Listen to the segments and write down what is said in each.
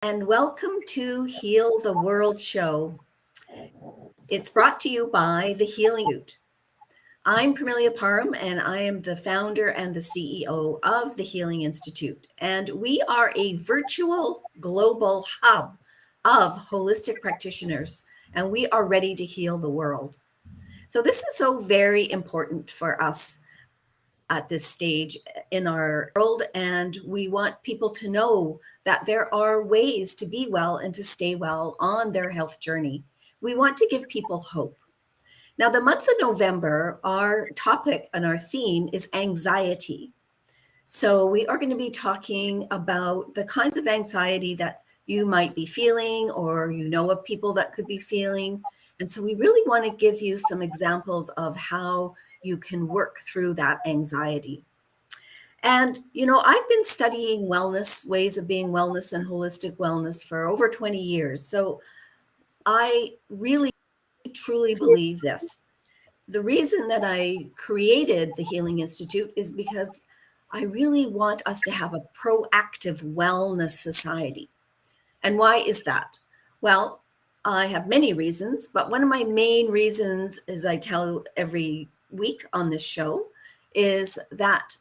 and welcome to Heal the World show. It's brought to you by the Healing Institute. I'm Parmelia Parham, and I am the founder and the CEO of the Healing Institute. And we are a virtual global hub of holistic practitioners, and we are ready to heal the world. So, this is so very important for us at this stage in our world, and we want people to know that there are ways to be well and to stay well on their health journey. We want to give people hope. Now, the month of November, our topic and our theme is anxiety. So, we are going to be talking about the kinds of anxiety that you might be feeling, or you know of people that could be feeling. And so, we really want to give you some examples of how you can work through that anxiety. And, I've been studying wellness, ways of being wellness and holistic wellness for over 20 years. So, I really truly believe this. The reason that I created the Healing Institute is because I really want us to have a proactive wellness society. And why is that? Well, I have many reasons, but one of my main reasons, as I tell every week on this show, is that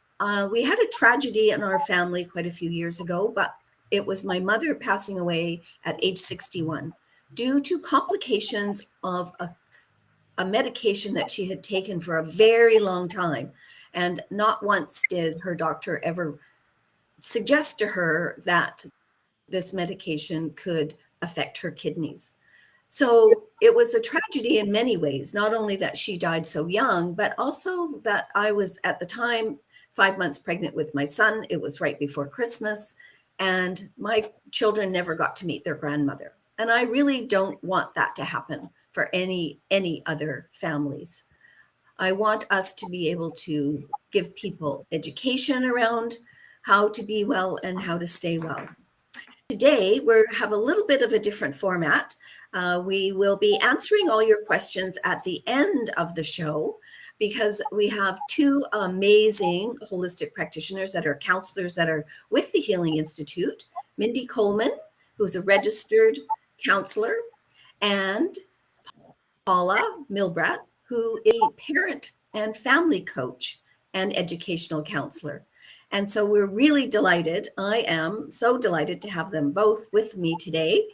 we had a tragedy in our family quite a few years ago, but it was my mother passing away at age 61 due to complications of a medication that she had taken for a very long time. And not once did her doctor ever suggest to her that this medication could affect her kidneys. So it was a tragedy in many ways, not only that she died so young, but also that I was at the time 5 months pregnant with my son. It was right before Christmas, and my children never got to meet their grandmother. And I really don't want that to happen for any other families. I want us to be able to give people education around how to be well and how to stay well. Today, we have a little bit of a different format. We will be answering all your questions at the end of the show because we have two amazing holistic practitioners that are counselors that are with the Healing Institute, Mindy Coleman, who's a registered counselor, and Paula Milbrat, who is a parent and family coach and educational counselor. And so we're really delighted. I am so delighted to have them both with me today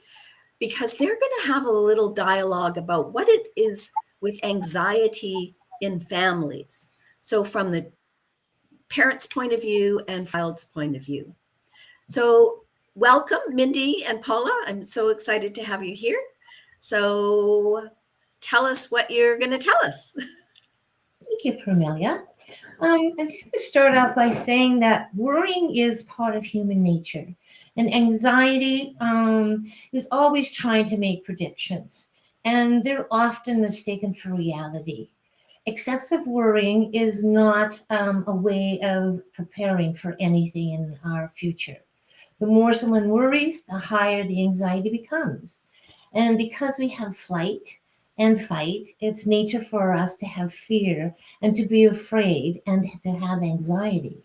because they're going to have a little dialogue about what it is with anxiety in families. So from the parent's point of view and child's point of view. So welcome, Mindy and Paula. I'm so excited to have you here. So tell us what you're going to tell us. Thank you, Parmelia. I'm just going to start off by saying that worrying is part of human nature, and anxiety is always trying to make predictions, and they're often mistaken for reality. Excessive worrying is not a way of preparing for anything in our future. The more someone worries, the higher the anxiety becomes. And because we have flight and fight, it's nature for us to have fear and to be afraid and to have anxiety.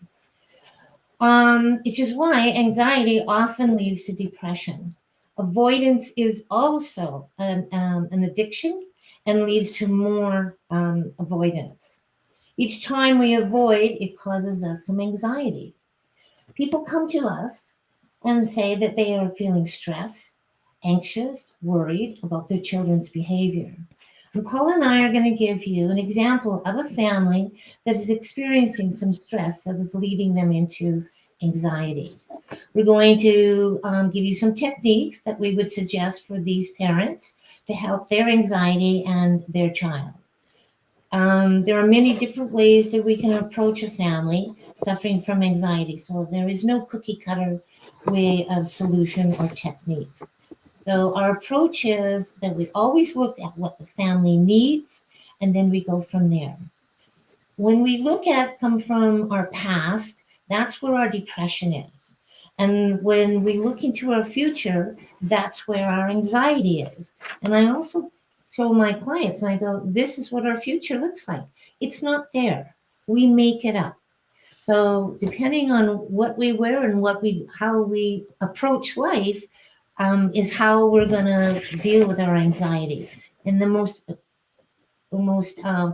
Which is why anxiety often leads to depression. Avoidance is also an addiction and leads to more avoidance. Each time we avoid, it causes us some anxiety. People come to us and say that they are feeling stressed, anxious, worried about their children's behavior. And Paula and I are going to give you an example of a family that is experiencing some stress that is leading them into anxiety. We're going to give you some techniques that we would suggest for these parents to help their anxiety and their child. There are many different ways that we can approach a family suffering from anxiety. So there is no cookie cutter way of solution or techniques. So our approach is that we always look at what the family needs, and then we go from there. When we come from our past, that's where our depression is. And when we look into our future, that's where our anxiety is. And I also show my clients, and I go, this is what our future looks like. It's not there. We make it up. So depending on what we wear and how we approach life, is how we're going to deal with our anxiety. And the most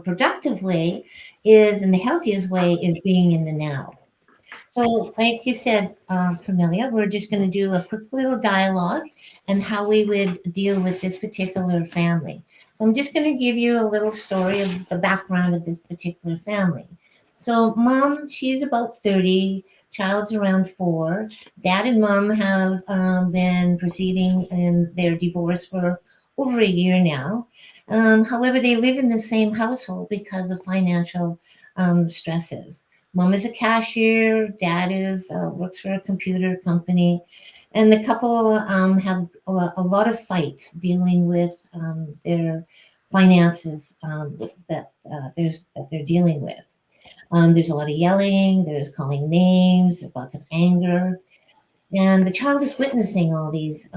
productive way is, and the healthiest way is being in the now. So, like you said, Camelia, we're just going to do a quick little dialogue and how we would deal with this particular family. So, I'm just going to give you a little story of the background of this particular family. So, mom, she's about 30, child's around 4. Dad and mom have been proceeding in their divorce for over a year now. However, they live in the same household because of financial stresses. Mom is a cashier. Dad is works for a computer company, and the couple have a lot of fights dealing with their finances that they're dealing with. There's a lot of yelling. There's calling names. There's lots of anger, and the child is witnessing all these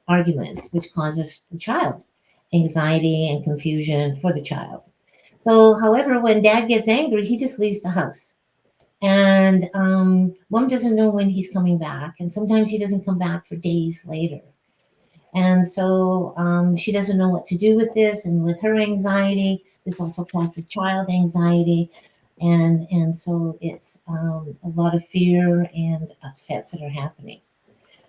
arguments, which causes the child anxiety and confusion for the child. So, however, when dad gets angry, he just leaves the house. And mom doesn't know when he's coming back. And sometimes he doesn't come back for days later. And so she doesn't know what to do with this. And with her anxiety, this also causes child anxiety. And so it's a lot of fear and upsets that are happening.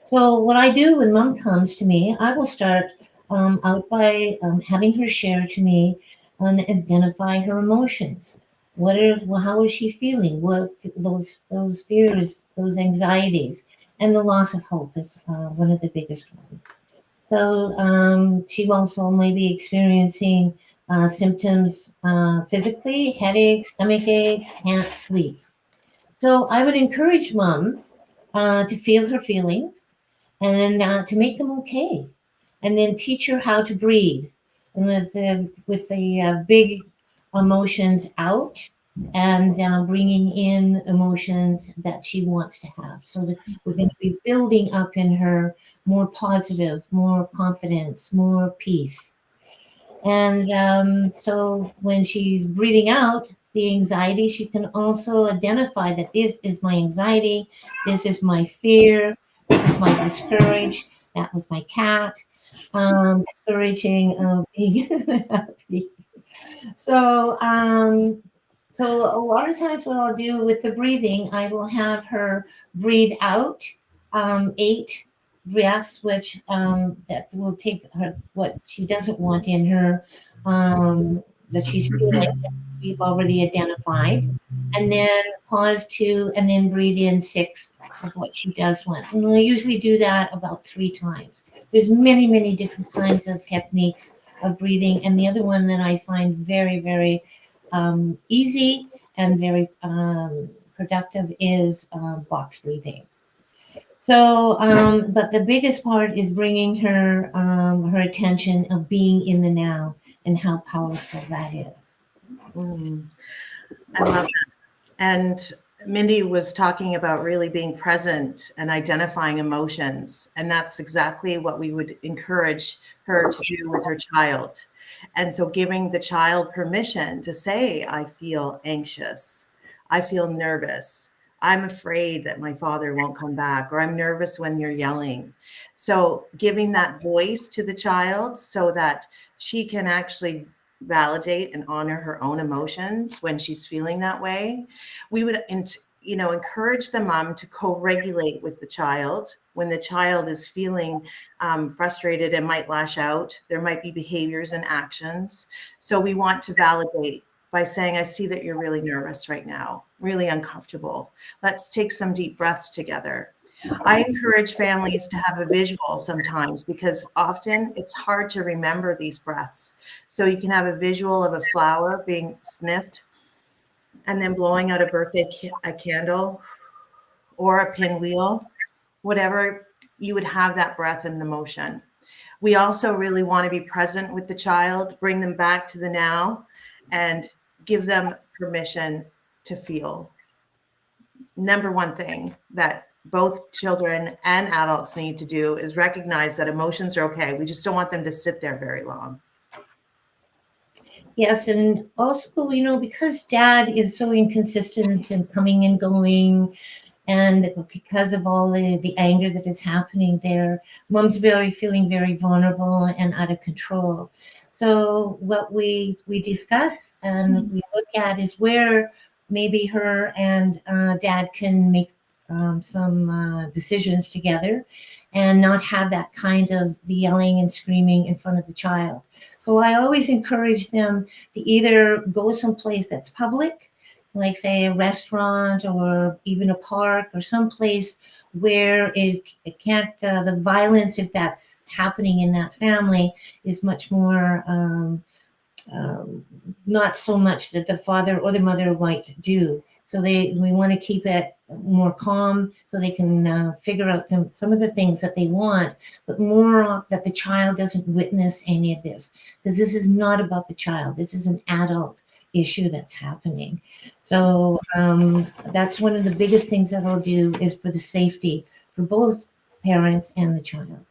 So, what I do when mom comes to me, I will start out by having her share to me and identify her emotions. How is she feeling? What those fears, those anxieties, and the loss of hope is one of the biggest ones. So she also may be experiencing symptoms physically, headaches, stomach aches, can't sleep. So I would encourage mom to feel her feelings and to make them okay, and then teach her how to breathe, and with the big emotions out, and bringing in emotions that she wants to have. So that we're going to be building up in her more positive, more confidence, more peace. And so when she's breathing out the anxiety, she can also identify that this is my anxiety, this is my fear, this is my discourage, that was my cat, discouraging of being happy. So, so a lot of times what I'll do with the breathing, I will have her breathe out 8 breaths, which that will take her what she doesn't want in her, that she's feeling that we've already identified, and then pause 2, and then breathe in 6 of what she does want. And we'll usually do that about 3 times. There's many, many different kinds of techniques of breathing. And the other one that I find very, very easy and very productive is box breathing. So, but the biggest part is bringing her attention of being in the now and how powerful that is. I love that. And Mindy was talking about really being present and identifying emotions. And that's exactly what we would encourage her to do with her child. And so giving the child permission to say, I feel anxious, I feel nervous, I'm afraid that my father won't come back, or I'm nervous when you're yelling. So giving that voice to the child so that she can actually validate and honor her own emotions when she's feeling that way. We would, encourage the mom to co-regulate with the child when the child is feeling frustrated and might lash out. There might be behaviors and actions. So we want to validate by saying, I see that you're really nervous right now, really uncomfortable. Let's take some deep breaths together. I encourage families to have a visual sometimes because often it's hard to remember these breaths. So you can have a visual of a flower being sniffed and then blowing out a birthday candle or a pinwheel, whatever, you would have that breath and the motion. We also really want to be present with the child, bring them back to the now, and give them permission to feel. Number one thing that both children and adults need to do is recognize that emotions are okay. We just don't want them to sit there very long. Yes, and also, because dad is so inconsistent and coming and going, And because of all the anger that is happening there, mom's feeling very vulnerable and out of control. So what we discuss and we look at is where maybe her and dad can make some decisions together and not have that kind of the yelling and screaming in front of the child. So I always encourage them to either go someplace that's public, like say a restaurant or even a park or someplace where it can't, the violence, if that's happening in that family, is much more um, not so much that the father or the mother might do. So we want to keep it more calm so they can figure out some of the things that they want, but more that the child doesn't witness any of this, because this is not about the child. This is an adult issue that's happening. So that's one of the biggest things that I'll do is for the safety for both parents and the child.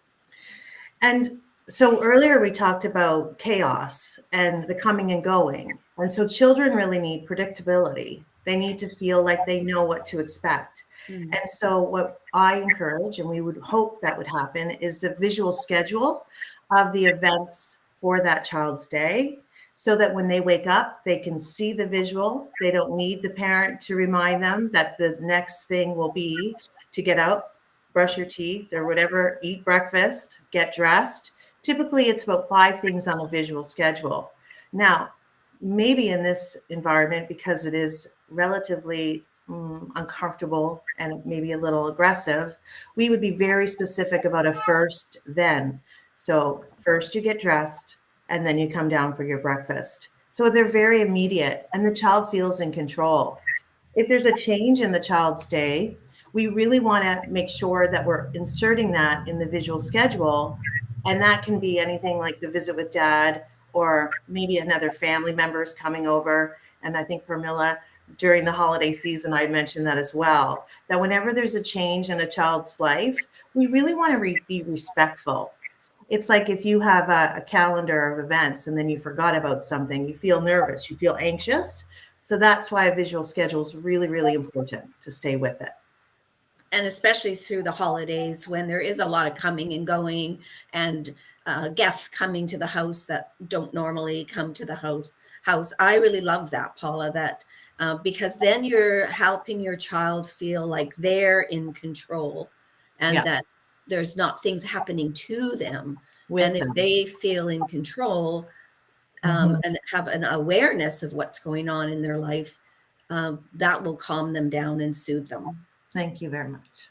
And so earlier we talked about chaos and the coming and going. And so children really need predictability. They need to feel like they know what to expect. And so what I encourage, and we would hope that would happen, is the visual schedule of the events for that child's day, so that when they wake up, they can see the visual. They don't need the parent to remind them that the next thing will be to get out, brush your teeth or whatever, eat breakfast, get dressed. Typically, it's about 5 things on a visual schedule. Now, maybe in this environment, because it is relatively uncomfortable and maybe a little aggressive, we would be very specific about a first then. So first you get dressed and then you come down for your breakfast. So they're very immediate and the child feels in control. If there's a change in the child's day, we really want to make sure that we're inserting that in the visual schedule. And that can be anything like the visit with dad, or maybe another family member is coming over. And I think Pramila, during the holiday season, I mentioned that as well, that whenever there's a change in a child's life, we really want to be respectful. It's like if you have a calendar of events and then you forgot about something, you feel nervous, you feel anxious. So that's why a visual schedule is really, really important to stay with it. And especially through the holidays when there is a lot of coming and going and guests coming to the house that don't normally come to the house. I really love that, Paula, that because then you're helping your child feel like they're in control and that there's not things happening to them. And if they feel in control and have an awareness of what's going on in their life, that will calm them down and soothe them. Thank you very much.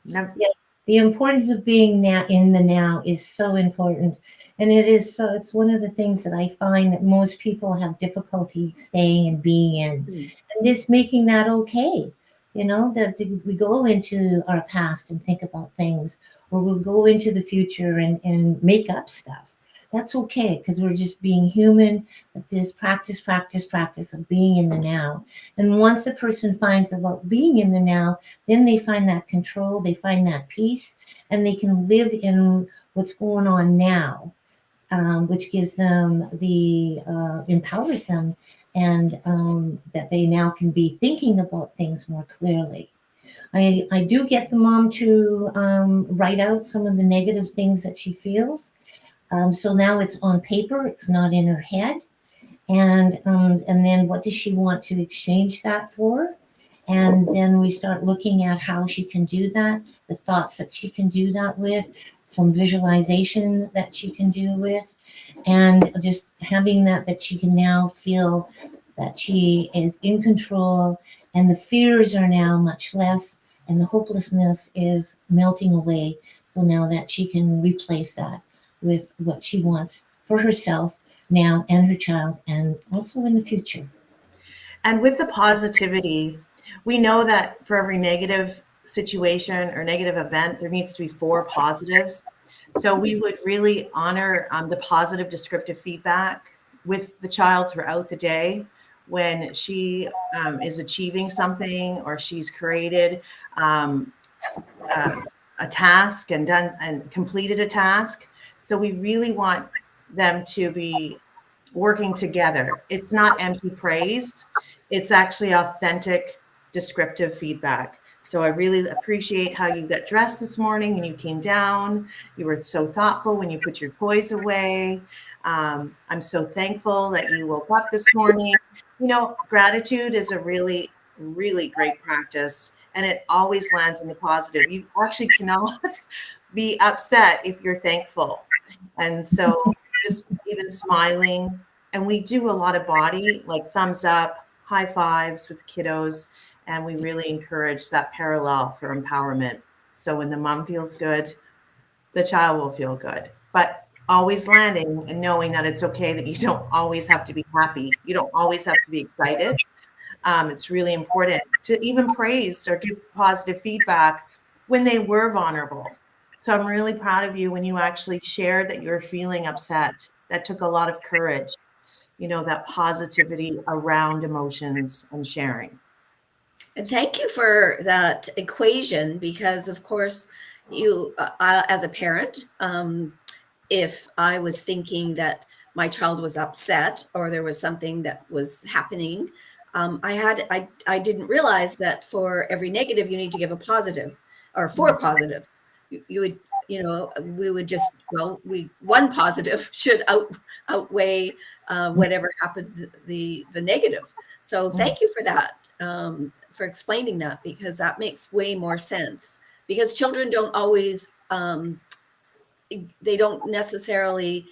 Yes, the importance of being in the now is so important. And it's one of the things that I find that most people have difficulty staying and being in. And just making that okay. You know, that we go into our past and think about things, or we'll go into the future and make up stuff. That's okay, because we're just being human. But this practice of being in the now. And once a person finds about being in the now, then they find that control, they find that peace, and they can live in what's going on now, which gives them empowers them, and that they now can be thinking about things more clearly. I do get the mom to write out some of the negative things that she feels. So now it's on paper, it's not in her head. And then what does she want to exchange that for? And then we start looking at how she can do that, the thoughts that she can do that with, some visualization that she can do with, and just having that she can now feel that she is in control, and the fears are now much less, and the hopelessness is melting away. So now that she can replace that with what she wants for herself now and her child, and also in the future. And with the positivity, we know that for every negative situation or negative event, there needs to be 4 positives. So we would really honor the positive descriptive feedback with the child throughout the day when she is achieving something, or she's created a task and done and completed a task. So we really want them to be working together. It's not empty praise. It's actually authentic descriptive feedback. So I really appreciate how you got dressed this morning and you came down. You were so thoughtful when you put your toys away. I'm so thankful that you woke up this morning. You know, gratitude is a really, really great practice, and it always lands in the positive. You actually cannot be upset if you're thankful. And so just even smiling, and we do a lot of body, like thumbs up, high fives with kiddos, and we really encourage that parallel for empowerment. So when the mom feels good, the child will feel good. But always landing and knowing that it's okay, that you don't always have to be happy. You don't always have to be excited. It's really important to even praise or give positive feedback when they were vulnerable. So I'm really proud of you when you actually shared that you're feeling upset. That took a lot of courage, you know, that positivity around emotions and sharing. And thank you for that equation because, of course, you, as a parent, if I was thinking that my child was upset or there was something that was happening, I didn't realize that for every negative you need to give a positive, or for a positive, you would, you know, we would just, well, one positive should outweigh whatever happened, the negative. So thank you for that, for explaining that, because that makes way more sense. Because children don't always, they don't necessarily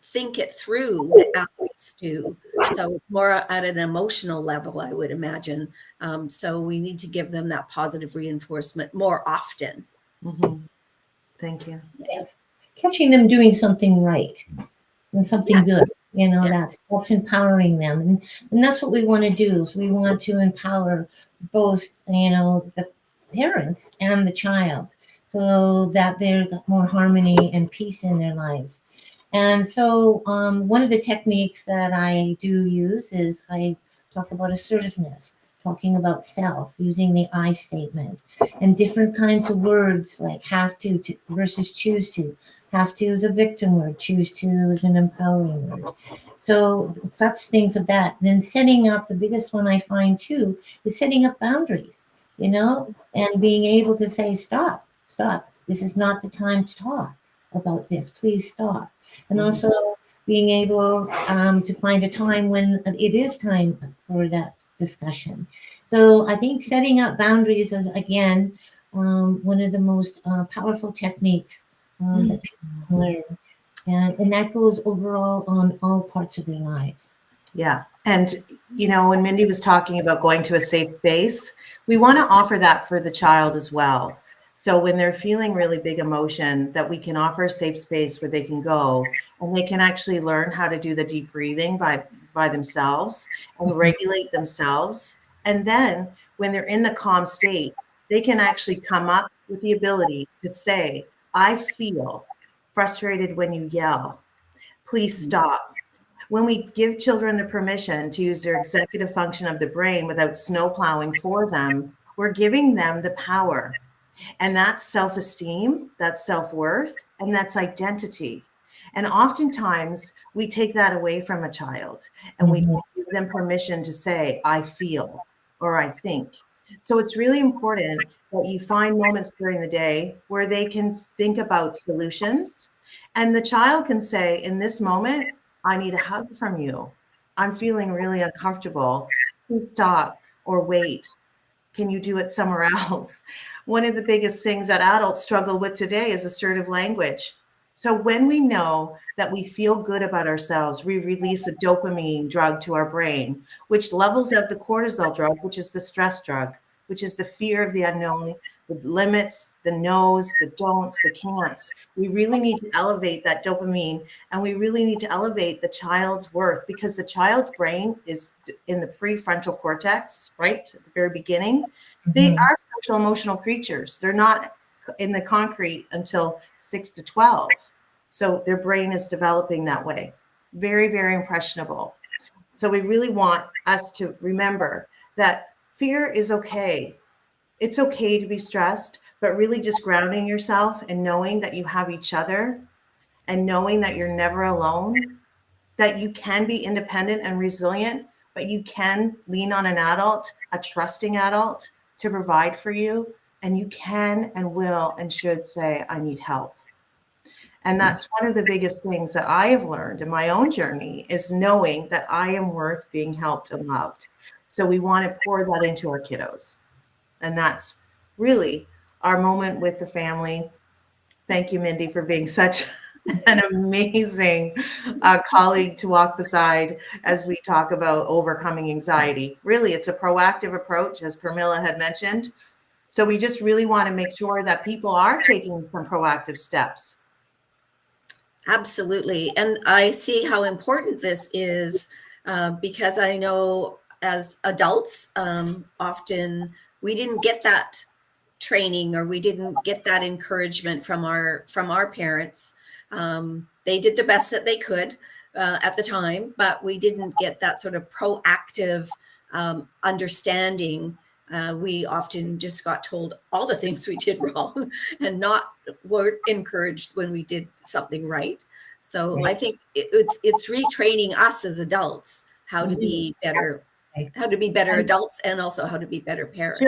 think it through the adults do. So it's more at an emotional level, I would imagine. So we need to give them that positive reinforcement more often. Mm-hmm. Thank you. Yes. Catching them doing something right and something good. You know, Yeah. that's empowering them. And that's what we want to do is we want to empower both, you know, the parents and the child so that there's more harmony and peace in their lives. And so one of the techniques that I do use is I talk about assertiveness, talking about self, using the I statement, and different kinds of words like have to versus choose to. Have to is a victim word, choose to is an empowering word. So such things of that. Then setting up, the biggest one I find too, is setting up boundaries, you know, and being able to say, stop, stop. This is not the time to talk about this. Please stop. And also being able to find a time when it is time for that discussion. So I think setting up boundaries is, again, one of the most powerful techniques that people can learn. And that goes overall on all parts of their lives. Yeah. And, you know, when Mindy was talking about going to a safe space, we want to offer that for the child as well. So when they're feeling really big emotion, that we can offer a safe space where they can go and they can actually learn how to do the deep breathing by themselves and regulate themselves. And then when they're in the calm state, they can actually come up with the ability to say, I feel frustrated when you yell. Please stop. When we give children the permission to use their executive function of the brain without snowplowing for them, we're giving them the power. And that's self-esteem, that's self-worth, and that's identity. And oftentimes we take that away from a child and we give them permission to say, I feel, or I think. So it's really important that you find moments during the day where they can think about solutions. And the child can say, in this moment, I need a hug from you. I'm feeling really uncomfortable. Please stop or wait. Can you do it somewhere else? One of the biggest things that adults struggle with today is assertive language. So when we know that we feel good about ourselves, we release a dopamine drug to our brain, which levels out the cortisol drug, which is the stress drug, which is the fear of the unknown, the limits, the no's, the don'ts, the can'ts. We really need to elevate that dopamine, and we really need to elevate the child's worth, because the child's brain is in the prefrontal cortex, right at the very beginning. They are social emotional creatures. They're not in the concrete until 6 to 12. So their brain is developing that way. Very, very impressionable. So we really want us to remember that fear is okay. It's okay to be stressed, but really just grounding yourself and knowing that you have each other and knowing that you're never alone, that you can be independent and resilient, but you can lean on an adult, a trusting adult, to provide for you, and you can and will and should say, I need help. And that's one of the biggest things that I have learned in my own journey, is knowing that I am worth being helped and loved. So we want to pour that into our kiddos. And that's really our moment with the family. Thank you, Mindy, for being such an amazing colleague to walk beside as we talk about overcoming anxiety. Really, it's a proactive approach, as Pramila had mentioned. So we just really want to make sure that people are taking some proactive steps. Absolutely. And I see how important this is, because I know as adults, often we didn't get that training, or we didn't get that encouragement from our parents. They did the best that they could at the time, but we didn't get that sort of proactive understanding. We often just got told all the things we did wrong and not were encouraged when we did something right. So Right. I think it's retraining us as adults how to be better, And adults, and also how to be better parents.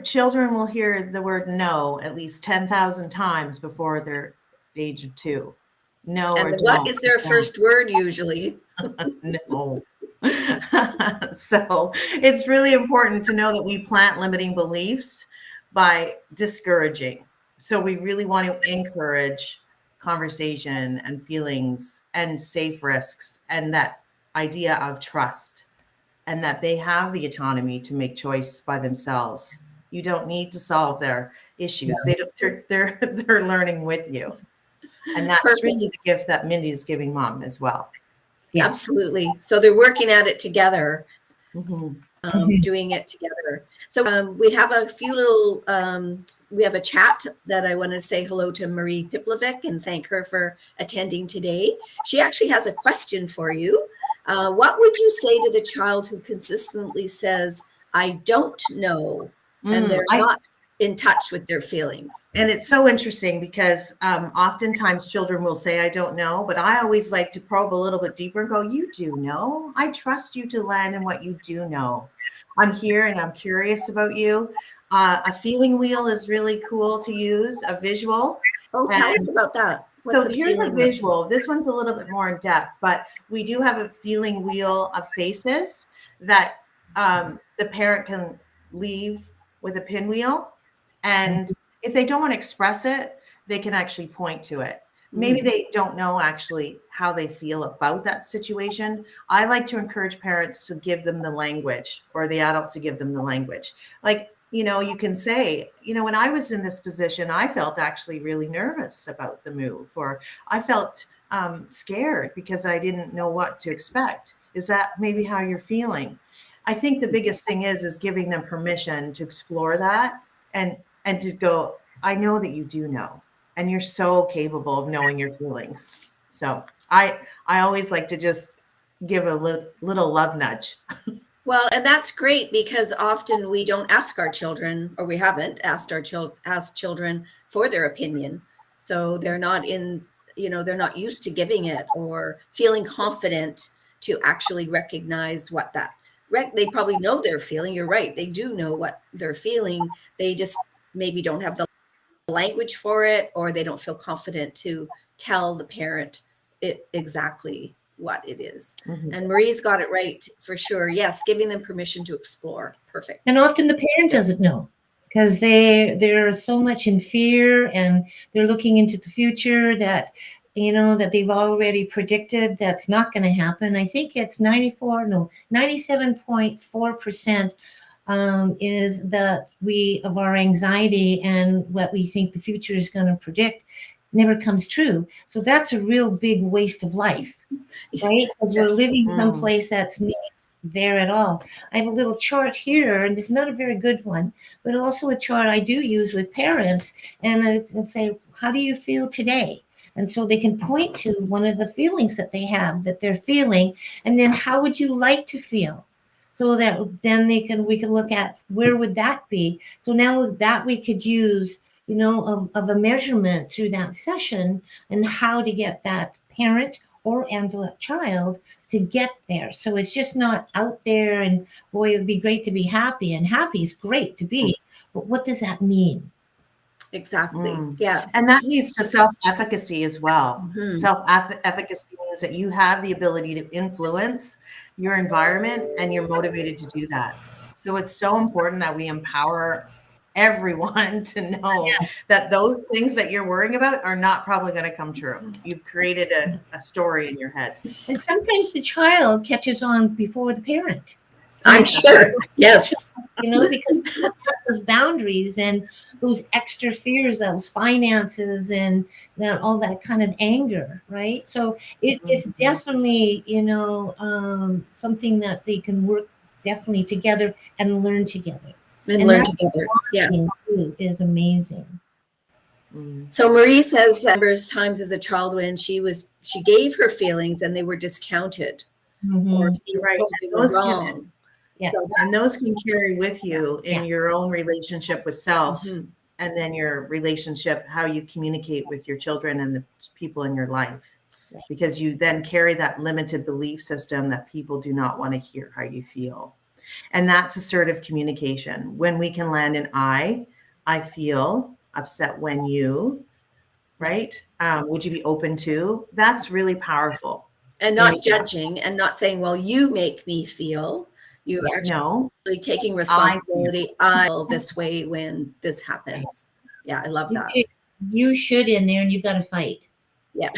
children will hear the word no at least 10,000 times before their age of 2. No, or And what don't. is their first word usually? No. So it's really important to know that we plant limiting beliefs by discouraging. So we really want to encourage conversation and feelings and safe risks, and that idea of trust, and that they have the autonomy to make choice by themselves. You don't need to solve their issues. They're learning with you. And that's Perfect. really the gift that Mindy's giving mom as well. Yes. Absolutely. So they're working at it together, Mhm. doing it together. So we have a few little, we have a chat that I want to say hello to Marie Piplovic and thank her for attending today. She actually has a question for you. What would you say to the child who consistently says, I don't know, and they're not in touch with their feelings? And it's so interesting because oftentimes children will say, I don't know, but I always like to probe a little bit deeper and go, you do know. I trust you to land in what you do know. I'm here and I'm curious about you. A feeling wheel is really cool to use, a visual. Oh, tell us about that. So here's a visual. This one's a little bit more in depth, but we do have a feeling wheel of faces that the parent can leave with a pinwheel. And if they don't want to express it, they can actually point to it. Maybe they don't know actually how they feel about that situation. I like to encourage parents to give them the language, or the adult to give them the language. Like, you can say, when I was in this position, I felt actually really nervous about the move, or I felt scared because I didn't know what to expect. Is that maybe how you're feeling? I think the biggest thing is giving them permission to explore that and to go, I know that you do know, and you're so capable of knowing your feelings. So I always like to just give a little love nudge. Well, and that's great, because often we don't ask our children, or we haven't asked asked children for their opinion. So they're not they're not used to giving it or feeling confident to actually recognize what they probably know they're feeling. You're right. They do know what they're feeling. They just maybe don't have the language for it, or they don't feel confident to tell the parent exactly what it is. Mhm. And Marie's got it right for sure. Yes, giving them permission to explore. Perfect. And often the parent doesn't know, because they're so much in fear, and they're looking into the future that that they've already predicted that's not going to happen. I think it's 97.4% is that of our anxiety and what we think the future is going to predict never comes true. So that's a real big waste of life, right? Because we're Yes. living someplace that's not there at all. I have a little chart here, and it's not a very good one, but also a chart I do use with parents, and I'd say, how do you feel today? And so they can point to one of the feelings that they have, that they're feeling, and then how would you like to feel? So that then we can look at where would that be. So now that we could use, of a measurement through that session, and how to get that parent and the child to get there. So it's just not out there and boy, it would be great to be happy, and happy is great to be, but what does that mean? Exactly. Mm. Yeah. And that leads to self-efficacy as well. Mhm. Self-efficacy means that you have the ability to influence your environment and you're motivated to do that. So it's so important that we empower everyone to know that those things that you're worrying about are not probably going to come true. You've created a story in your head. And sometimes the child catches on before the parent. I'm sure. Yes. You know, because those boundaries and those extra fears, those finances, and that all that kind of anger, right? So it's definitely, you know, something that they can work definitely together and learn together. And And learn that's together. Yeah. too is amazing. So Marie says that numerous times as a child when she gave her feelings and they were discounted or she was Right. told they were Those wrong. Yes. So And those can carry with you in Yeah. your own relationship with self, Mhm. and then your relationship, how you communicate with your children and the people in your life. Right. Because you then carry that limited belief system that people do not want to hear how you feel. And that's assertive communication. When we can land in I feel upset when you, right? Would you be open to? That's really powerful. And not judging and not saying, well, you make me feel. You're actually No, taking responsibility. I feel this way when this happens. Yeah, I love that. You should in there, and you've got to fight. Yeah.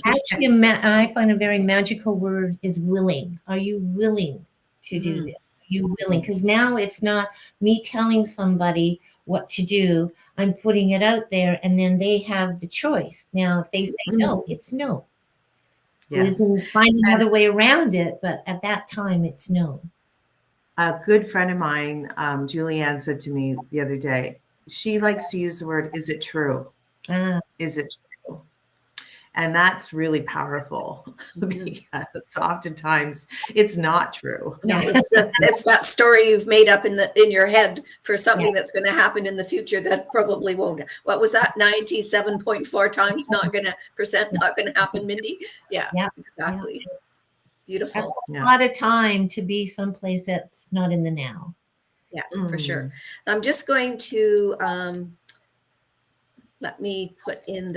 Actually, I find a very magical word is willing. Are you willing to do this? Are you willing? Because now it's not me telling somebody what to do. I'm putting it out there, and then they have the choice. Now, if they say no, it's no. yes. You can find another way around it, but at that time, it's no. A good friend of mine, Julianne, said to me the other day, she likes to use the word, is it true? Ah, Is it true? And that's really powerful because oftentimes it's not true. No, it's that story you've made up in your head for something that's going to happen in the future that probably won't. What was that? 97.4 times not going to happen, Mindy? Yeah, exactly. Beautiful. that's a lot of time to be someplace that's not in the now. Yeah, for sure. I'm just going to let me put in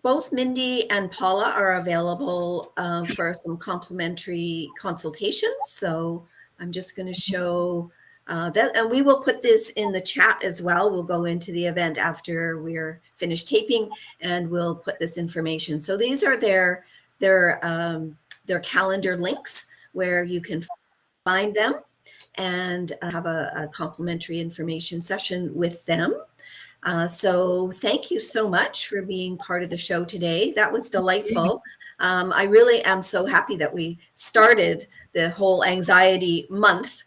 both Mindy and Paula are available for some complimentary consultations. So I'm just going to show that, and we will put this in the chat as well. We'll go into the event after we're finished taping, and we'll put this information. So these are their calendar links where you can find them and have a complimentary information session with them. So thank you so much for being part of the show today. That was delightful. I really am so happy that we started the whole anxiety month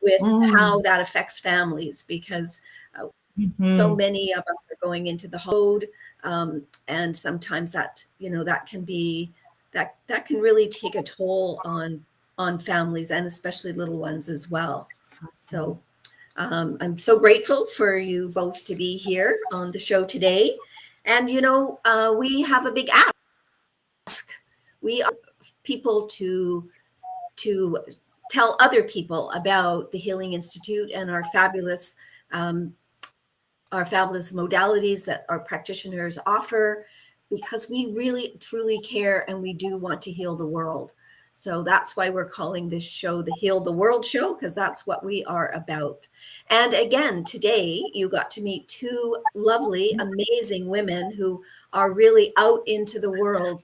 with how that affects families, because so many of us are going into the road, and sometimes that that can really take a toll on families, and especially little ones as well. So I'm so grateful for you both to be here on the show today. And, we have a big ask. We are people to tell other people about the Healing Institute and our fabulous modalities that our practitioners offer, because we really, truly care and we do want to heal the world. So that's why we're calling this show the Heal the World Show, because that's what we are about. And again, today you got to meet two lovely, amazing women who are really out into the world.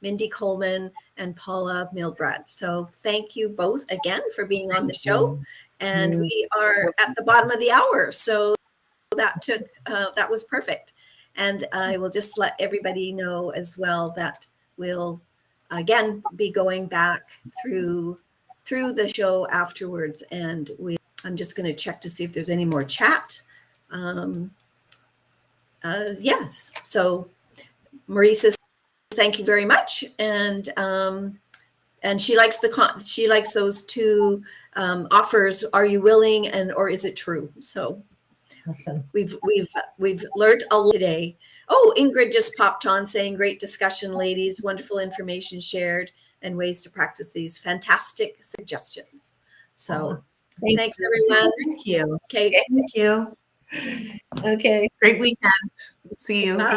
Mindy Coleman and Paula Milbrad. So thank you both again for being on the show. And we are at the bottom of the hour. So that was perfect. And I will just let everybody know as well that we'll again be going back through the show afterwards, and I'm just going to check to see if there's any more chat. Yes, so Marie says thank you very much, and she likes those two offers. Are you willing, or is it true? So awesome. we've learned a lot today. Oh, Ingrid just popped on saying, great discussion, ladies. Wonderful information shared and ways to practice these fantastic suggestions. So thanks, everyone. Thank you. Okay. Thank you. Okay. Great weekend. See you. Bye.